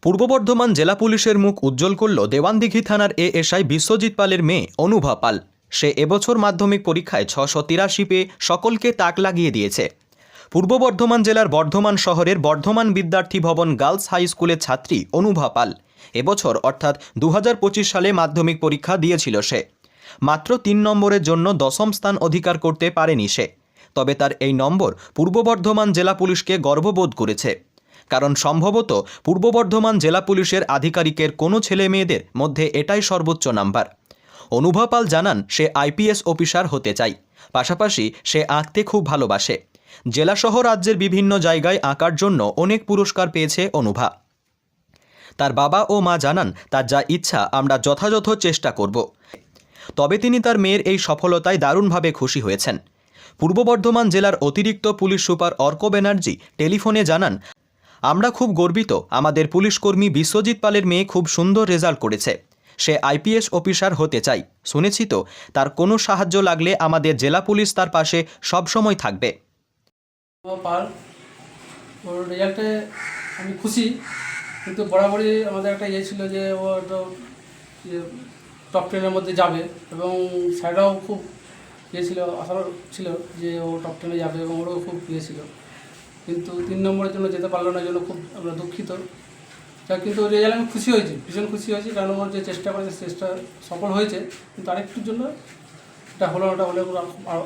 পূর্ব বর্ধমান জেলা পুলিশের মুখ উজ্জ্বল করল দেওয়ানদিঘি থানার এএসআই বিশ্বজিৎ পালের মেয়ে অনুভা পাল। সে এবছর মাধ্যমিক পরীক্ষায় 683 পেয়ে সকলকে তাক লাগিয়ে দিয়েছে। পূর্ব বর্ধমান জেলার বর্ধমান শহরের বর্ধমান বিদ্যার্থী ভবন গার্লস হাই স্কুলের ছাত্রী অনুভা পাল এবছর অর্থাৎ 2025 সালে মাধ্যমিক পরীক্ষা দিয়েছিল। সে মাত্র 3 নম্বরের জন্য 10ম স্থান অধিকার করতে পারেনি সে। তবে তার এই নম্বর পূর্ব বর্ধমান জেলা পুলিশকে গর্ববোধ করেছে, কারণ সম্ভবত পূর্ব বর্ধমান জেলা পুলিশের আধিকারিকের কোনো ছেলে মেয়েদের মধ্যে এটাই সর্বোচ্চ নাম্বার। অনুভা পাল জানান সে আইপিএস অফিসার হতে চায়, পাশাপাশি সে আঁকতে খুব ভালোবাসে। জেলাসহ রাজ্যের বিভিন্ন জায়গায় আঁকার জন্য অনেক পুরস্কার পেয়েছে অনুভা। তার বাবা ও মা জানান তার যা ইচ্ছা আমরা যথাযথ চেষ্টা করব। তবে তিনি তার মেয়ের এই সফলতায় দারুণভাবে খুশি হয়েছেন। পূর্ব বর্ধমান জেলার অতিরিক্ত পুলিশ সুপার অর্ক ব্যানার্জি টেলিফোনে জানান, আমরা খুব গর্বিত, আমাদের পুলিশকর্মী বিশ্বজিৎ পালের মেয়ে খুব সুন্দর রেজাল্ট করেছে। সে আইপিএস অফিসার হতে চায়। শুনেছি তো, তার কোনো সাহায্য লাগলে আমাদের জেলা পুলিশ তার পাশে সবসময় থাকবে। পাল ওর রেজাল্টে আমি খুশি, কিন্তু বরাবরই আমাদের একটা ইয়ে ছিল যে ও তো টপ 10-এর মধ্যে যাবে, এবং স্যাররাও খুব ইয়ে ছিল, আশা ছিল যে ও টপ 10-এ যাবে, এবং ওরও খুব ইয়ে ছিল। কিন্তু 3 নম্বরের জন্য যেতে পারলো না, জন্য খুব আমরা দুঃখিত। কিন্তু ওই রেজাল্ট আমি খুশি হয়েছি, ভীষণ খুশি হয়েছি, কারণ ওর যে চেষ্টা করেছে চেষ্টা সফল হয়েছে। কিন্তু আরেকটুর জন্য এটা হলো, ওটা হলে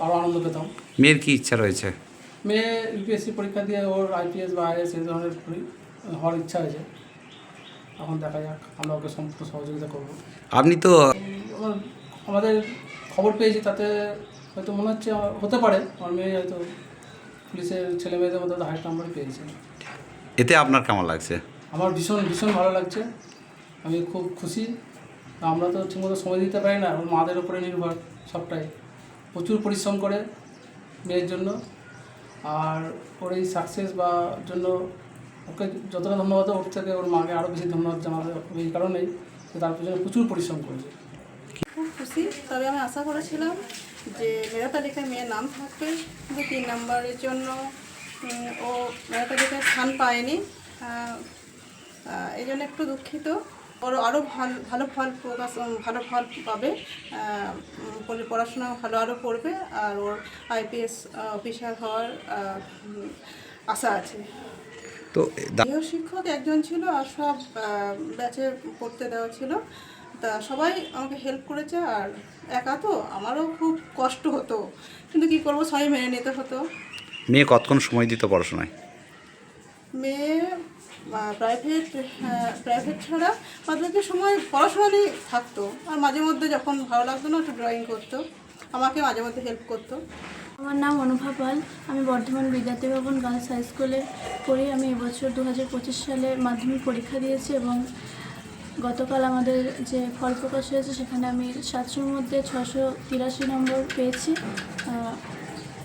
আরও আনন্দ পেতাম। মেয়ের কি ইচ্ছা রয়েছে? মেয়ে ইউপিএসসি পরীক্ষা দিয়ে ওর আইপিএস বা আইএস এই ধরনের হওয়ার ইচ্ছা হয়েছে। এখন দেখা যাক, আমরা ওকে সম্পূর্ণ সহযোগিতা করবো। আপনি তো আমাদের খবর পেয়েছি, তাতে হয়তো মনে হচ্ছে হতে পারে আমার মেয়ে হয়তো পুলিশের ছেলে মেয়েদের মধ্যে হাইস্ট নাম্বারই পেয়েছে। এতে আপনার কেমন লাগছে? আমার ভীষণ ভীষণ ভালো লাগছে, আমি খুব খুশি। আমরা তো ঠিকমতো সময় দিতে পারি না, ওর মাদের উপরে নির্ভর সবটাই। প্রচুর পরিশ্রম করে মেয়ের জন্য, আর ওর এই সাকসেস বা জন্য ওকে যতটা ধন্যবাদ, ওর থেকে ওর মাকে আরও বেশি ধন্যবাদ জানাতে হবে, এই কারণেই যে তার পেছনে প্রচুর পরিশ্রম করেছে। খুব খুশি, তবে আমি আশা করেছিলাম যে মেধা তালিকায় মেয়ের নাম থাকবে, কিন্তু 3 নম্বরের জন্য ও মেধা তালিকায় স্থান পায়নি। এই জন্য একটু দুঃখিত। ওর আরও ভালো ফল পাবে, পড়াশোনা ভালো আরও পড়বে, আর ওর আইপিএস অফিসার হওয়ার আশা আছে। তো গৃহশিক্ষক একজন ছিল, আর সব ব্যাচে পড়তে দেওয়া ছিল, তা সবাই আমাকে হেল্প করেছে। আর একা তো আমারও খুব কষ্ট হতো, কিন্তু কী করবো, সবাই মেনে নিতে হতো। মেয়ে কতক্ষণ সময় দিত পড়াশোনায়? মেয়ে প্রাইভেট ছাড়া বাদবাকি সময় পড়াশোনা নিয়ে থাকতো, আর মাঝে মধ্যে যখন ভালো লাগতো না একটু ড্রয়িং করতো, আমাকে মাঝে মধ্যে হেল্প করতো। আমার নাম অনুভা পাল, আমি বর্ধমান বিদ্যার্থী ভবন গার্লস হাই স্কুলে পড়ি। আমি এবছর 2025 সালে মাধ্যমিক পরীক্ষা দিয়েছি, এবং গতকাল আমাদের যে ফল প্রকাশ হয়েছে সেখানে আমি 700-র মধ্যে 683 নম্বর পেয়েছি,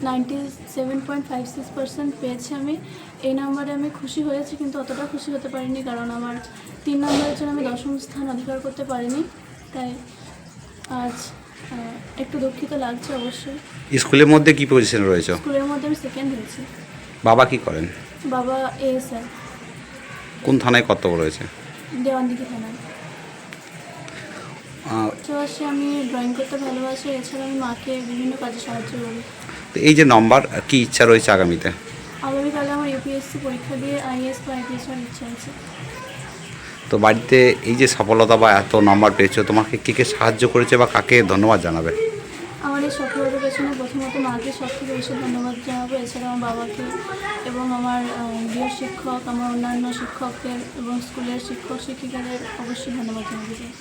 97.56% পেয়েছি আমি। এই নম্বরে আমি খুশি হয়েছি, কিন্তু অতটা খুশি হতে পারিনি, কারণ আমার 3 নম্বরের জন্য আমি 10ম স্থান অধিকার করতে পারিনি। তাই আজ একটু দুঃখিত লাগছে অবশ্যই। স্কুলের মধ্যে কি পজিশন রয়েছে? স্কুলের মধ্যে আমি 2nd হয়েছি। বাবা কি করেন? বাবা এএসআই। কোন থানায় কর্তব্য রয়েছে? দেওয়ানদিঘি থানায়। পাশাপাশি আমি ড্রয়িং করতে ভালোবাসি, এছাড়া আমি মাকে বিভিন্ন কাজে সাহায্য করি। তো এই যে নম্বর, কি ইচ্ছা রয়েছে আগামীতে? আগামীকালে আমার ইউপিএসসি পরীক্ষা দিয়ে আইএস বা আইপিএস হওয়ার ইচ্ছা আছে। তো বাড়িতে এই যে সফলতা বা এত নম্বর পেয়েছো, তোমাকে কে সাহায্য করেছে বা কাকে ধন্যবাদ জানাবে? আমার এই সফলতার পেছনে প্রথমত মাকে সবথেকে বেশি ধন্যবাদ জানাবো, এছাড়া আমার বাবাকে এবং আমার গৃহ শিক্ষক, আমার অন্যান্য শিক্ষকদের এবং স্কুলের শিক্ষক শিক্ষিকাদের অবশ্যই ধন্যবাদ জানাতে চাই।